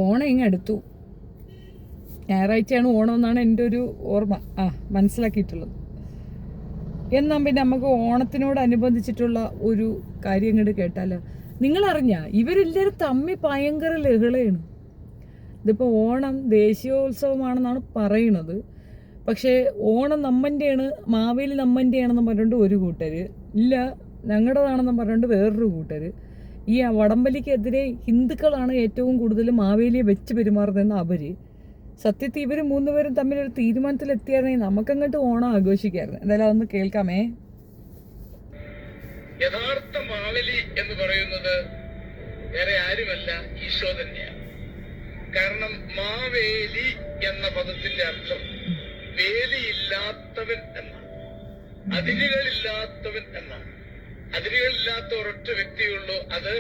ഓണം ഇങ്ങെടുത്തു. ഞായറാഴ്ചയാണ് ഓണം എന്നാണ് എൻ്റെ ഒരു ഓർമ്മ മനസ്സിലാക്കിയിട്ടുള്ളത്. എന്നാൽ പിന്നെ നമുക്ക് ഓണത്തിനോടനുബന്ധിച്ചിട്ടുള്ള ഒരു കാര്യം ഇങ്ങോട്ട് കേട്ടാലോ. നിങ്ങളറിഞ്ഞ ഇവരെല്ലാവരും തമ്മിൽ ഭയങ്കര ലഹളയാണ്. ഇതിപ്പോൾ ഓണം ദേശീയോത്സവമാണെന്നാണ് പറയണത്. പക്ഷേ ഓണം നമ്മൻ്റെയാണ്, മാവേലി നമ്മൻ്റെയാണെന്ന് പറഞ്ഞുകൊണ്ട് ഒരു കൂട്ടർ, ഇല്ല ഞങ്ങളുടേതാണെന്ന് പറഞ്ഞുകൊണ്ട് വേറൊരു കൂട്ടർ. ഈ വടംവലിക്കെതിരെ ഹിന്ദുക്കളാണ് ഏറ്റവും കൂടുതൽ മാവേലിയെ വെച്ച് പെരുമാറുന്നതെന്ന് അവർ. സത്യത്തിൽ ഇവർ മൂന്നുപേരും തമ്മിലൊരു തീരുമാനത്തിലെത്തിയായിരുന്നെങ്കിൽ നമുക്കങ്ങോട്ട് ഓണം ആഘോഷിക്കായിരുന്നു. എന്തായാലും അതൊന്ന് കേൾക്കാമേ. യഥാർത്ഥ മാവേലി എന്ന് പറയുന്നത് വേറെ ആരുമല്ല, ഈശോ തന്നെയാണ്. കാരണം മാവേലി എന്ന പദത്തിന്റെ അർത്ഥം വേലിയില്ലാത്തവൻ എന്നാണ്, അതിരുകളില്ലാത്തവൻ എന്നാണ്. അതിരുകളില്ലാത്ത ഒരൊറ്റ വ്യക്തിയുള്ളൂ, അത്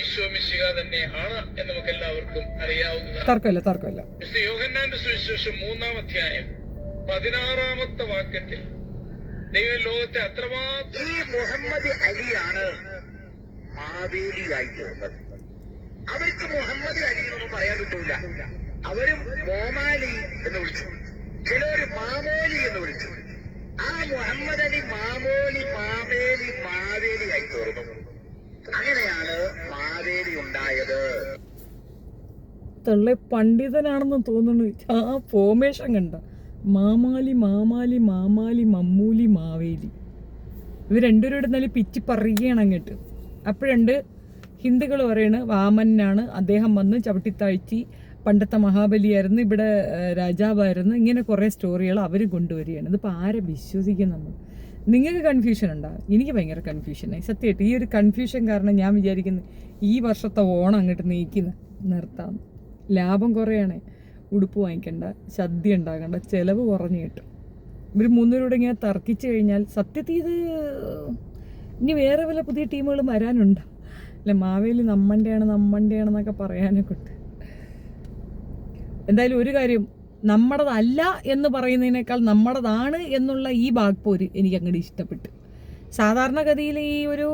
ഈശോ മിശിഹ തന്നെയാണ് എന്ന് നമുക്ക് എല്ലാവർക്കും അറിയാവുന്നതാണ്. യോഹന്നാന്റെ സുവിശേഷം 3-ാം അധ്യായം 16-ാമത്തെ വാക്യത്തിൽ ദൈവം ലോകത്തെ അത്രമാത്രം ഈ മുഹമ്മദ് അലിയാണ് മാവേലിയായി തീർന്നത്. അവർക്ക് മുഹമ്മദ് അലി എന്നൊന്നും പറയാൻ പറ്റൂല. അവരും മോമാലി എന്ന് വിളിച്ചു, ചിലര് മാമോലി എന്ന് വിളിച്ചു. ആ മുഹമ്മദ് അലി മാമോലി മാവേലിയായി തീർന്നു. അങ്ങനെയാണ് മാവേലി ഉണ്ടായത്. തള്ളെ പണ്ഡിതനാണെന്ന് തോന്നുന്നു. ആ ഫോമേഷൻ കണ്ട മാമാലി മാമാലി മാമാലി മമ്മൂലി മാവേലി, ഇവർ രണ്ടുപേരുടെ നല്ല പിച്ചി പറയുകയാണ് അങ്ങോട്ട്. അപ്പോഴുണ്ട് ഹിന്ദുക്കൾ പറയണ് വാമനാണ്, അദ്ദേഹം വന്ന് ചവിട്ടിത്താഴ്ത്തി പണ്ടത്തെ മഹാബലിയായിരുന്നു, ഇവിടെ രാജാവായിരുന്നു. ഇങ്ങനെ കുറേ സ്റ്റോറികൾ അവർ കൊണ്ടുവരികയാണ്. ഇതിപ്പോൾ ആരെ വിശ്വസിക്കും നമ്മൾ? നിങ്ങൾക്ക് കൺഫ്യൂഷൻ ഉണ്ടോ? എനിക്ക് ഭയങ്കര കൺഫ്യൂഷനായി സത്യമായിട്ട്. ഈ ഒരു കൺഫ്യൂഷൻ കാരണം ഞാൻ വിചാരിക്കുന്നു ഈ വർഷത്തെ ഓണം അങ്ങോട്ട് നിർത്താം. ലാഭം കുറയാണ്, ഉടുപ്പ് വാങ്ങിക്കണ്ട, സദ്യ ഉണ്ടാകണ്ട, ചിലവ് കുറഞ്ഞു കിട്ടും. ഇവർ മൂന്നുപേരോട് ഇങ്ങനെ തർക്കിച്ചു കഴിഞ്ഞാൽ സത്യത്തിൽ ഇത് ഇനി വേറെ വല്ല പുതിയ ടീമുകൾ വരാനുണ്ടോ? അല്ലെ മാവേലി നമ്മൻ്റെയാണെന്നൊക്കെ പറയാനൊക്കെ ഉണ്ട്. എന്തായാലും ഒരു കാര്യം, നമ്മുടേതല്ല എന്ന് പറയുന്നതിനേക്കാൾ നമ്മുടേതാണ് എന്നുള്ള ഈ ബാഗ്പോര് എനിക്ക് അങ്ങോട്ട് ഇഷ്ടപ്പെട്ടു. സാധാരണഗതിയിൽ ഈ ഒരു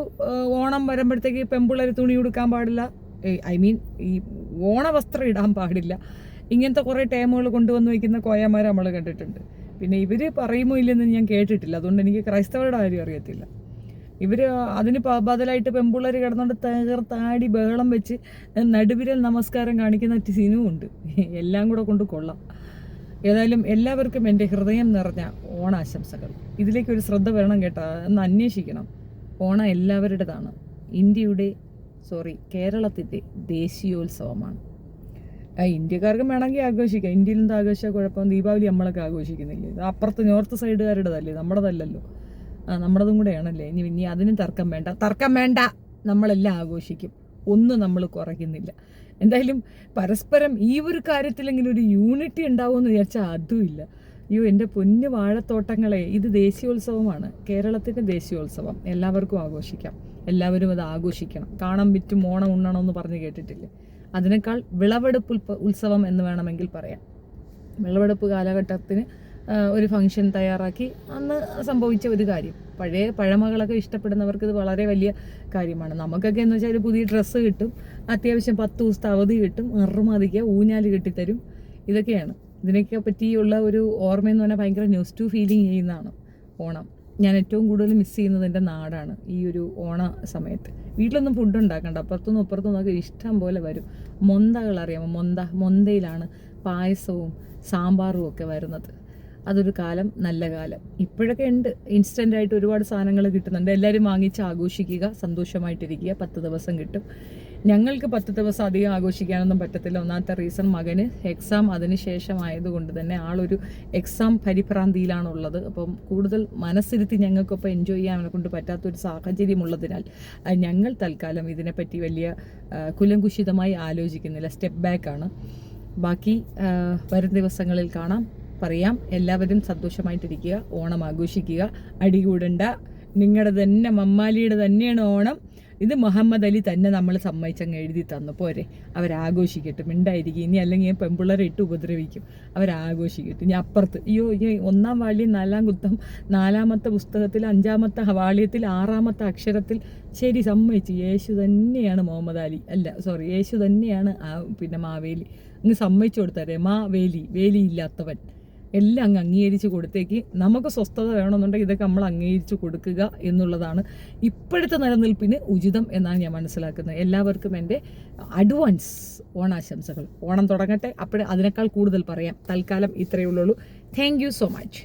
ഓണം വരുമ്പോഴത്തേക്ക് പെമ്പിള്ളേർ തുണി ഉടുക്കാൻ പാടില്ല, ഈ ഓണവസ്ത്രം ഇടാൻ പാടില്ല, ഇങ്ങനത്തെ കുറേ ടേമുകൾ കൊണ്ടുവന്ന് വയ്ക്കുന്ന കോയമാരെ നമ്മൾ കണ്ടിട്ടുണ്ട്. പിന്നെ ഇവർ പറയുമോ ഇല്ലെന്ന് ഞാൻ കേട്ടിട്ടില്ല, അതുകൊണ്ട് എനിക്ക് ക്രൈസ്തവരുടെ കാര്യം അറിയത്തില്ല. ഇവർ അതിന് ബദലായിട്ട് പെമ്പിള്ളേർ കിടന്നുകൊണ്ട് തേർത്താടി ബഹളം വെച്ച് നടുവിരൽ നമസ്കാരം കാണിക്കുന്ന സീനും ഉണ്ട്. എല്ലാം കൂടെ കൊണ്ട് കൊള്ളാം. ഏതായാലും എല്ലാവർക്കും എൻ്റെ ഹൃദയം നിറഞ്ഞ ഓണാശംസകൾ. ഇതിലേക്കൊരു ശ്രദ്ധ വരണം കേട്ടോ, ഒന്ന് അന്വേഷിക്കണം. ഓണം എല്ലാവരുടേതാണ്. കേരളത്തിൻ്റെ ദേശീയോത്സവമാണ്. ഇന്ത്യക്കാർക്കും വേണമെങ്കിൽ ആഘോഷിക്കാം, ഇന്ത്യയിൽ നിന്ന് ആഘോഷിച്ചാൽ കുഴപ്പം. ദീപാവലി നമ്മളൊക്കെ ആഘോഷിക്കുന്നില്ലേ? അപ്പുറത്ത് നോർത്ത് സൈഡുകാരുടേതല്ലേ, നമ്മുടേതല്ലല്ലോ. നമ്മുടേതും കൂടെയാണല്ലേ. ഇനി അതിനും തർക്കം വേണ്ട, നമ്മളെല്ലാം ആഘോഷിക്കും, ഒന്നും നമ്മൾ കുറയ്ക്കുന്നില്ല. എന്തായാലും പരസ്പരം ഈ ഒരു കാര്യത്തിലെങ്കിലും ഒരു യൂണിറ്റി ഉണ്ടാവുമെന്ന് വിചാരിച്ചാൽ അതുമില്ല. അയ്യോ എൻ്റെ പൊന്നു വാഴത്തോട്ടങ്ങളെ, ഇത് ദേശീയോത്സവമാണ്, കേരളത്തിൻ്റെ ദേശീയോത്സവം. എല്ലാവർക്കും ആഘോഷിക്കാം, എല്ലാവരും അത് ആഘോഷിക്കണം. കാണാൻ വിറ്റും ഓണം ഉണ്ണണമെന്ന് പറഞ്ഞ് കേട്ടിട്ടില്ലേ? അതിനേക്കാൾ വിളവെടുപ്പ് ഉത്സവം എന്ന് വേണമെങ്കിൽ പറയാം. വിളവെടുപ്പ് കാലഘട്ടത്തിന് ഒരു ഫംഗ്ഷൻ തയ്യാറാക്കി അന്ന് സംഭവിച്ച ഒരു കാര്യം. പഴമകളൊക്കെ ഇഷ്ടപ്പെടുന്നവർക്ക് ഇത് വളരെ വലിയ കാര്യമാണ്. നമുക്കൊക്കെ എന്ന് വെച്ചാൽ ഒരു പുതിയ ഡ്രസ്സ് കിട്ടും, അത്യാവശ്യം 10 ദിവസത്തെ അവധി കിട്ടും, അറുമതിക്കുക, ഊഞ്ഞാൽ കെട്ടിത്തരും. ഇതൊക്കെയാണ് ഇതിനൊക്കെ പറ്റിയുള്ള ഒരു ഓർമ്മയെന്ന് പറഞ്ഞാൽ ഭയങ്കര നെഗറ്റീവ് ഫീലിംഗ് ചെയ്യുന്നതാണ് ഓണം. ഞാൻ ഏറ്റവും കൂടുതൽ മിസ് ചെയ്യുന്നത് എൻ്റെ നാടാണ് ഈ ഒരു ഓണ സമയത്ത്. വീട്ടിലൊന്നും ഫുഡ് ഉണ്ടാക്കണ്ട, അപ്പുറത്തുനിന്നും ഇപ്പുറത്തുനിന്നൊക്കെ ഇഷ്ടം പോലെ വരും. മൊന്തകൾ അറിയാമോ? മൊന്തയിലാണ് പായസവും സാമ്പാറും ഒക്കെ വരുന്നത്. അതൊരു കാലം, നല്ല കാലം. ഇപ്പോഴൊക്കെ ഉണ്ട്, ഇൻസ്റ്റൻ്റായിട്ട് ഒരുപാട് സാധനങ്ങൾ കിട്ടുന്നുണ്ട്. എല്ലാവരും വാങ്ങിച്ച് ആഘോഷിക്കുക, സന്തോഷമായിട്ടിരിക്കുക. 10 ദിവസം കിട്ടും. ഞങ്ങൾക്ക് 10 ദിവസം അധികം ആഘോഷിക്കാനൊന്നും പറ്റത്തില്ല. ഒന്നാമത്തെ റീസൺ, മകന് എക്സാം അതിന് ശേഷം ആയതുകൊണ്ട് തന്നെ ആളൊരു എക്സാം പരിഭ്രാന്തിയിലാണുള്ളത്. അപ്പം കൂടുതൽ മനസ്സിരുത്തി ഞങ്ങൾക്കൊപ്പം എൻജോയ് ചെയ്യാൻ അവനെ കൊണ്ട് പറ്റാത്തൊരു സാഹചര്യമുള്ളതിനാൽ ഞങ്ങൾ തൽക്കാലം ഇതിനെപ്പറ്റി വലിയ കുലങ്കുശിതമായി ആലോചിക്കുന്നില്ല, സ്റ്റെപ്പ് ബാക്കാണ്. ബാക്കി വരും ദിവസങ്ങളിൽ പറയാം. എല്ലാവരും സന്തോഷമായിട്ടിരിക്കുക, ഓണം ആഘോഷിക്കുക, അടികൂടണ്ട. നിങ്ങളുടെ തന്നെ മമ്മാലിയുടെ തന്നെയാണ് ഓണം. ഇത് മുഹമ്മദ് അലി തന്നെ നമ്മൾ സമ്മതിച്ചങ്ങ് എഴുതി തന്നു പോരെ, അവരാഘോഷിക്കട്ടെ, മിണ്ടായിരിക്കും. ഇനി അല്ലെങ്കിൽ പെൺപിള്ളേരെ ഇട്ട് ഉപദ്രവിക്കും, അവരാഘോഷിക്കട്ടെ. ഇനി അപ്പുറത്ത് അയ്യോ ഈ 1-ാം വാള്യം 4-ാം കുത്തം 4-ാമത്തെ പുസ്തകത്തിൽ 5-ാമത്തെ വാള്യത്തിൽ 6-ാമത്തെ അക്ഷരത്തിൽ ശരി സമ്മതിച്ചു, യേശു തന്നെയാണ് മുഹമ്മദ് അലി, യേശു തന്നെയാണ് പിന്നെ മാവേലി. അങ്ങ് സമ്മതിച്ചു കൊടുത്താരേ, വേലി ഇല്ലാത്തവൻ എല്ലാം അങ്ങ് അംഗീകരിച്ച് കൊടുത്തേക്ക്. നമുക്ക് സ്വസ്ഥത വേണമെന്നുണ്ടെങ്കിൽ ഇതൊക്കെ നമ്മൾ അംഗീകരിച്ച് കൊടുക്കുക എന്നുള്ളതാണ് ഇപ്പോഴത്തെ നിലനിൽപ്പിന് ഉചിതം എന്നാണ് ഞാൻ മനസ്സിലാക്കുന്നത്. എല്ലാവർക്കും എൻ്റെ അഡ്വാൻസ് ഓണാശംസകൾ. ഓണം തുടങ്ങട്ടെ, അതിനേക്കാൾ കൂടുതൽ പറയാം. തൽക്കാലം ഇത്രയേ ഉള്ളൂ. Thank you so much.